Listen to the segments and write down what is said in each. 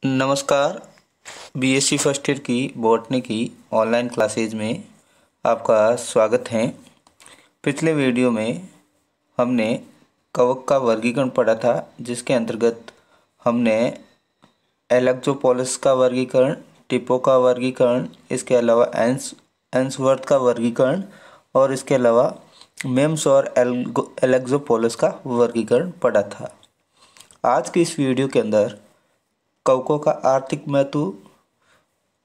नमस्कार। BSc first year की botany की ऑनलाइन क्लासेज में आपका स्वागत है। पिछले वीडियो में हमने कवक का वर्गीकरण पढ़ा था, जिसके अंतर्गत हमने एलेक्ट्रोपोलिस का वर्गीकरण, टिपो का वर्गीकरण, इसके अलावा एंसवर्थ का वर्गीकरण और इसके अलावा मेम्स और एलेक्ट्रोपोलिस का वर्गीकरण पढ़ा था। आज की इस वीडियो के अंदर कवकों का आर्थिक महत्व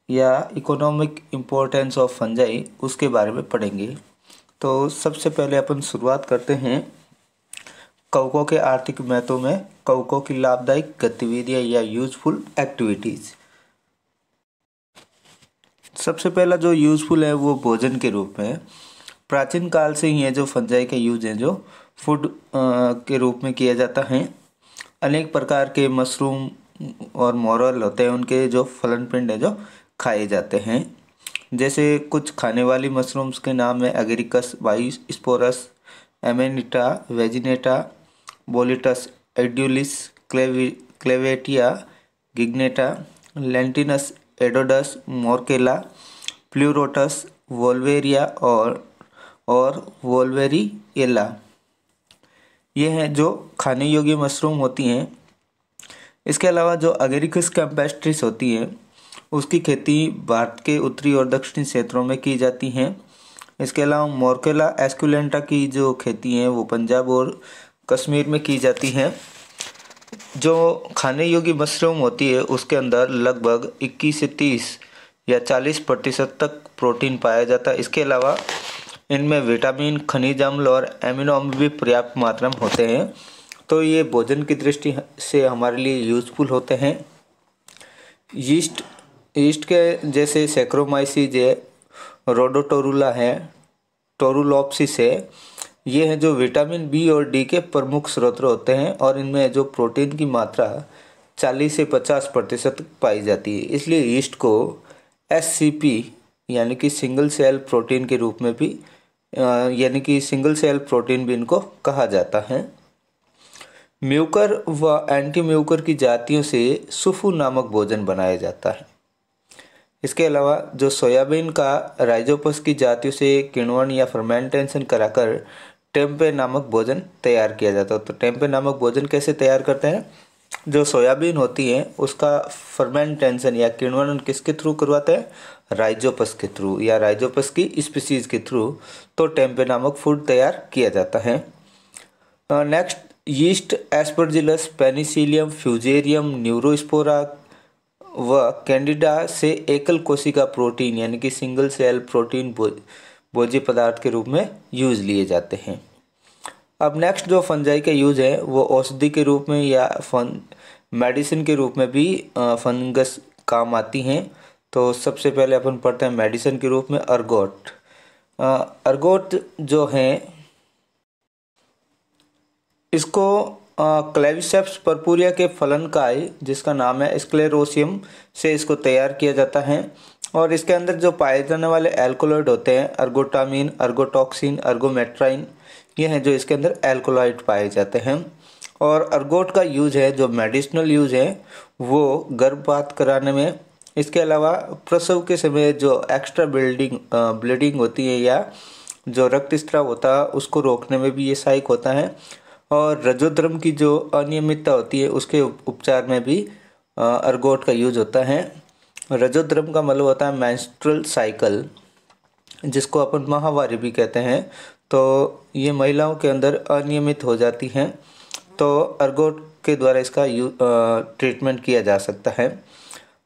या इकोनॉमिक इम्पोर्टेंस ऑफ फंजाई उसके बारे में पढ़ेंगे। तो सबसे पहले अपन शुरुआत करते हैं कवकों के आर्थिक महत्व में कवकों की लाभदायक गतिविधियां या यूजफुल एक्टिविटीज़। सबसे पहला जो यूजफुल है वो भोजन के रूप में। प्राचीन काल से ही है जो फंजाई का यूज है जो फूड के रूप में किया जाता है। अनेक प्रकार के मशरूम और मोरल होते हैं, उनके जो फलन पिंड है जो खाए जाते हैं। जैसे कुछ खाने वाली मशरूम्स के नाम है एगेरिकस बाइस्पोरस, एमेनिटा, वेजिनेटा, बोलिटस एड्यूलिस, क्लेवेटिया, गिग्नेटा, लेंटिनस एडोडस, मोरकेला, प्लूरोटस, वोल्वेरिया और वोल्वेरिएला। ये हैं जो खाने योग्य मशरूम होती हैं। इसके अलावा जो एगेरिकस कैम्पेस्ट्रिस होती है उसकी खेती भारत के उत्तरी और दक्षिणी क्षेत्रों में की जाती हैं। इसके अलावा मोरकेला एस्कुलेंटा की जो खेती है वो पंजाब और कश्मीर में की जाती हैं। जो खाने योग्य मशरूम होती है उसके अंदर लगभग 21 से 30 या 40% तक प्रोटीन पाया जाता है। इसके अलावा इनमें विटामिन, खनिज अम्ल और एमिनो अम्ल भी पर्याप्त मात्रा में होते हैं। तो ये भोजन की दृष्टि से हमारे लिए यूजफुल होते हैं। यीस्ट के जैसे सैक्रोमाइसीज है, रोडोटोरुला है, टोरुलोप्सिस है, ये हैं जो विटामिन बी और डी के प्रमुख स्रोत होते हैं और इनमें जो प्रोटीन की मात्रा 40 से 50% पाई जाती है। इसलिए यीस्ट को SCP यानी कि सिंगल सेल प्रोटीन के रूप में भी सिंगल सेल प्रोटीन भी इनको कहा जाता है। म्यूकर व एंटी म्यूकर की जातियों से सुफू नामक भोजन बनाया जाता है। इसके अलावा जो सोयाबीन का राइजोपस की जातियों से किण्वन या फर्मेंटेशन कराकर टेम्पे नामक भोजन तैयार किया जाता है। तो टेम्पे नामक भोजन कैसे तैयार करते हैं? जो सोयाबीन होती है उसका फर्मेंटेशन या किण्वन किसके थ्रू करवाते हैं? राइजोपस के थ्रू या राइजोपस की स्पीसीज के थ्रू। तो टेम्पे नामक फूड तैयार किया जाता है। Next, yeast Aspergillus, Penicillium, fusarium, Neurospora व कैंडिडा से एकल कोशिका प्रोटीन यानी कि सिंगल सेल प्रोटीन भोज्य पदार्थ के रूप में यूज लिए जाते हैं। अब नेक्स्ट जो फंजाई का यूज है वो औषधि के रूप में या मेडिसिन के रूप में भी फंगस काम आती हैं। तो सबसे पहले अपन पढ़ते हैं मेडिसिन के रूप में अर्गोट। अर्गोट जो है इसको क्लेविसेप्स पर्पुरिया के फलनकाय जिसका नाम है स्क्लेरोसियम से इसको तैयार किया जाता है। और इसके अंदर जो पाए जाने वाले एल्कोलॉइड होते हैं अर्गोटामिन, अर्गोटॉक्सिन, अर्गोमेट्राइन, ये हैं जो इसके अंदर एल्कोलॉइड पाए जाते हैं। और अर्गोट का यूज है जो मेडिसिनल यूज है वो गर्भपात कराने में, इसके अलावा प्रसव के समय जो एक्स्ट्रा ब्लीडिंग होती है या जो रक्तस्राव होता है उसको रोकने में भी ये सहायक होता है। और रजोद्रम की जो अनियमितता होती है उसके उपचार में भी अर्गोट का यूज होता है। रजोद्रम का मतलब होता है मेंस्ट्रुअल साइकिल, जिसको अपन माहवारी भी कहते हैं। तो ये महिलाओं के अंदर अनियमित हो जाती हैं, तो अर्गोट के द्वारा इसका ट्रीटमेंट किया जा सकता है।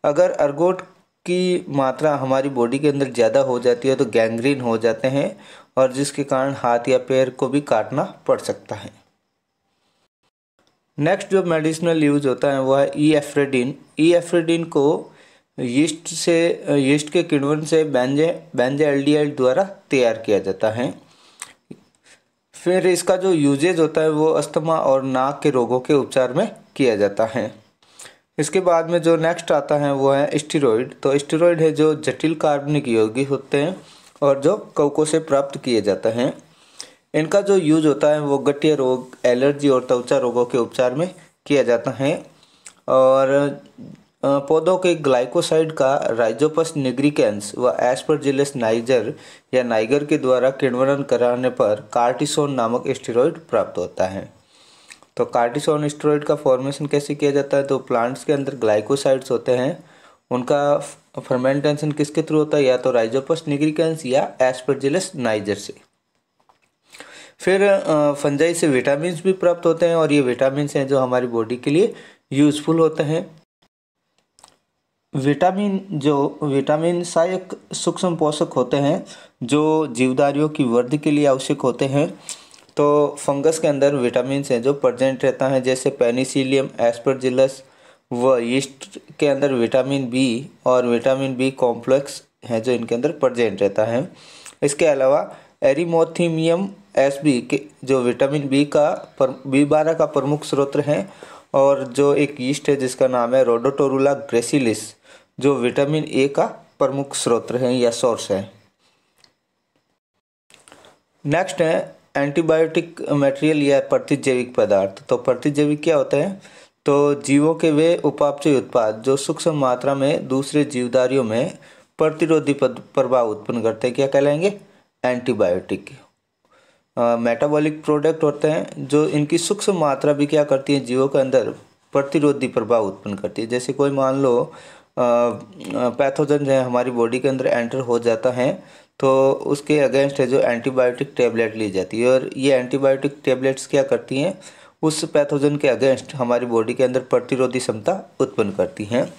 अगर अर्गोट की मात्रा हमारी बॉडी के अंदर ज़्यादा हो जाती है तो गैंग्रीन हो जाते हैं और जिसके कारण हाथ या पैर को भी काटना पड़ सकता है। नेक्स्ट जो मेडिसिनल यूज होता है वो है ईएफ्रेडिन। ईएफ्रेडिन को यीस्ट के किण्वन से बेंजाल्डिहाइड द्वारा तैयार किया जाता है। फिर इसका जो यूजेज होता है वो अस्थमा और नाक के रोगों के उपचार में किया जाता है। इसके बाद में जो नेक्स्ट आता है वो है स्टेरॉइड। तो स्टेरॉइड है जो जटिल कार्बनिक यौगिक होते हैं और जो कवकों से प्राप्त किए जाते हैं। इनका जो यूज होता है वो गठिया रोग, एलर्जी और त्वचा रोगों के उपचार में किया जाता है। और पौधों के ग्लाइकोसाइड का राइजोपस निग्रिकेंस व एस्परजिलस नाइजर या नाइगर के द्वारा किण्वन कराने पर कार्टिसोन नामक स्टेरॉइड प्राप्त होता है। तो कार्टिसोन स्टेरॉइड का फॉर्मेशन कैसे किया जाता है? तो प्लांट्स के अंदर ग्लाइकोसाइड्स होते हैं, उनका फर्मेंटेशन किसके थ्रू होता है? या तो राइजोपस निग्रिकेंस या एस्परजिलस नाइजर से। फिर फंजाई से विटामिन भी प्राप्त होते हैं और ये विटामिन हैं जो हमारी बॉडी के लिए यूजफुल होते हैं। विटामिन सहायक सूक्ष्म पोषक होते हैं जो जीवधारियों की वृद्धि के लिए आवश्यक होते हैं। तो फंगस के अंदर विटामिन हैं जो प्रेजेंट रहता है, जैसे पेनिसिलियम, एस्परजिलस व यीस्ट के अंदर विटामिन बी और विटामिन बी कॉम्प्लेक्स है जो इनके अंदर प्रेजेंट रहता है। इसके अलावा एरिथ्रोमियम एसबी के जो विटामिन B12 का प्रमुख स्रोत है, और जो एक यीस्ट है जिसका नाम है रोडोटोरुला ग्रेसिलिस जो विटामिन ए का प्रमुख स्रोत है या सोर्स है। नेक्स्ट है एंटीबायोटिक मटेरियल या प्रतिजैविक पदार्थ। तो प्रतिजैविक क्या होता है? तो जीवों के वे उपापचय उत्पाद जो सूक्ष्म मात्रा में दूसरे जीवधारियों में प्रतिरोधी प्रभाव उत्पन्न करते हैं, क्या कहलाएंगे? एंटीबायोटिक। मेटाबॉलिक प्रोडक्ट होते हैं जो इनकी सूक्ष्म मात्रा भी क्या करती है? जीवों के अंदर प्रतिरोधी प्रभाव उत्पन्न करती है। जैसे कोई मान लो पैथोजन जो है हमारी बॉडी के अंदर एंटर हो जाता है, तो उसके अगेंस्ट है जो एंटीबायोटिक टैबलेट ली जाती है, और ये एंटीबायोटिक टैबलेट्स क्या करती हैं? उस पैथोजन के अगेंस्ट हमारी बॉडी के अंदर प्रतिरोधी क्षमता उत्पन्न करती हैं।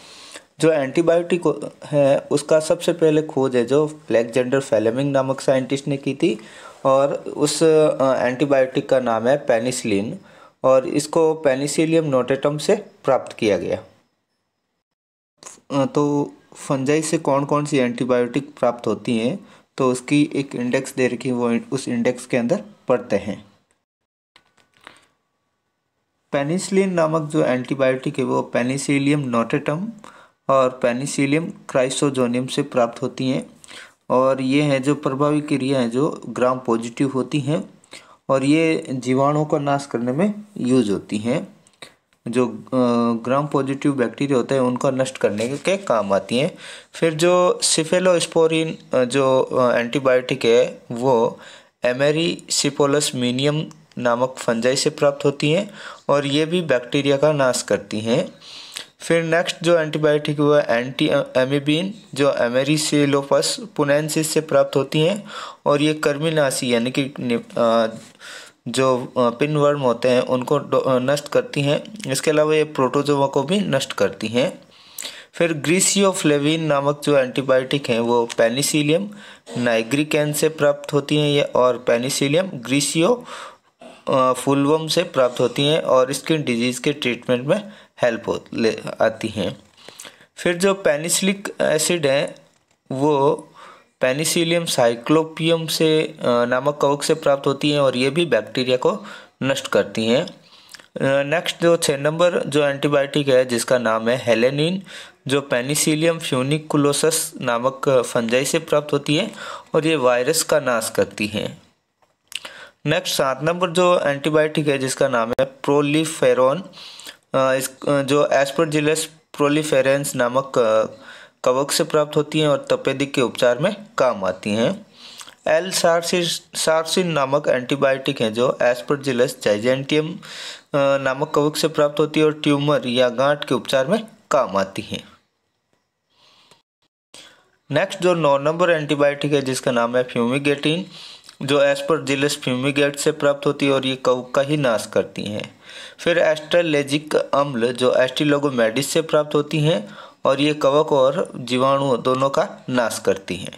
जो एंटीबायोटिक है उसका सबसे पहले खोज है जो अलेक्जेंडर फ्लेमिंग नामक साइंटिस्ट ने की थी, और उस एंटीबायोटिक का नाम है पेनिसिलिन, और इसको पेनिसिलियम नोटेटम से प्राप्त किया गया। तो फंजाई से कौन कौन सी एंटीबायोटिक प्राप्त होती हैं, तो उसकी एक इंडेक्स दे रखी है, वो उस इंडेक्स के अंदर पढ़ते हैं। पेनिसिलिन नामक जो एंटीबायोटिक है वो पेनिसिलियम नोटेटम और पेनिसिलियम क्राइसोजोनियम से प्राप्त होती हैं, और ये हैं जो प्रभावी क्रिया हैं जो ग्राम पॉजिटिव होती हैं, और ये जीवाणुओं का नाश करने में यूज होती हैं। जो ग्राम पॉजिटिव बैक्टीरिया होते हैं उनको नष्ट करने के काम आती हैं। फिर जो सिफेलोस्पोरिन जो एंटीबायोटिक है वो एमेरीसिपोलस मिनियम नामक फंजाई से प्राप्त होती हैं, और ये भी बैक्टीरिया का नाश करती हैं। फिर नेक्स्ट जो एंटीबायोटिक वो एंटी एमिबिन जो एमेरीसिलोपस पुनेंसिस से प्राप्त होती हैं, और ये कृमिनाशी यानी कि जो पिनवर्म होते हैं उनको नष्ट करती हैं। इसके अलावा ये प्रोटोजोआ को भी नष्ट करती हैं। फिर ग्रीसियोफ्लेविन नामक जो एंटीबायोटिक हैं वो पेनिसिलियम नाइग्रिकेंस से प्राप्त होती हैं ये, और पेनिसिलियम ग्रीसियो फुलवम से प्राप्त होती हैं, और स्किन डिजीज़ के ट्रीटमेंट में हेल्प आती हैं। फिर जो पेनिसिलिक एसिड है वो पेनिसिलियम साइक्लोपियम से नामक कवक से प्राप्त होती हैं, और ये भी बैक्टीरिया को नष्ट करती हैं। नेक्स्ट जो 6 नंबर जो एंटीबायोटिक है जिसका नाम है हेलेनिन जो पेनिसिलियम फ्यूनिकुलोसस नामक फंजाई से प्राप्त होती है, और ये वायरस का नाश करती हैं। नेक्स्ट 7 नंबर जो एंटीबायोटिक है जिसका नाम है प्रोलिफेरॉन जो एस्परजिलस प्रोलिफेरेंस नामक कवक से प्राप्त होती हैं, और तपेदिक के उपचार में काम आती हैं। एल सार्सिन नामक एंटीबायोटिक है जो एस्परजिलस जाइजेंटियम नामक कवक से प्राप्त होती है, और ट्यूमर या गांठ के उपचार में काम आती हैं। नेक्स्ट जो 9 नंबर एंटीबायोटिक है जिसका नाम है फ्यूमिगेटिन जो एस्परजिलस फ्यूमिगेट से प्राप्त होती है, और ये कवक का ही नाश करती हैं। फिर एस्ट्रेलेजिक अम्ल जो एस्टिलोगोमेडिस से प्राप्त होती हैं, और ये कवक और जीवाणु दोनों का नाश करती हैं।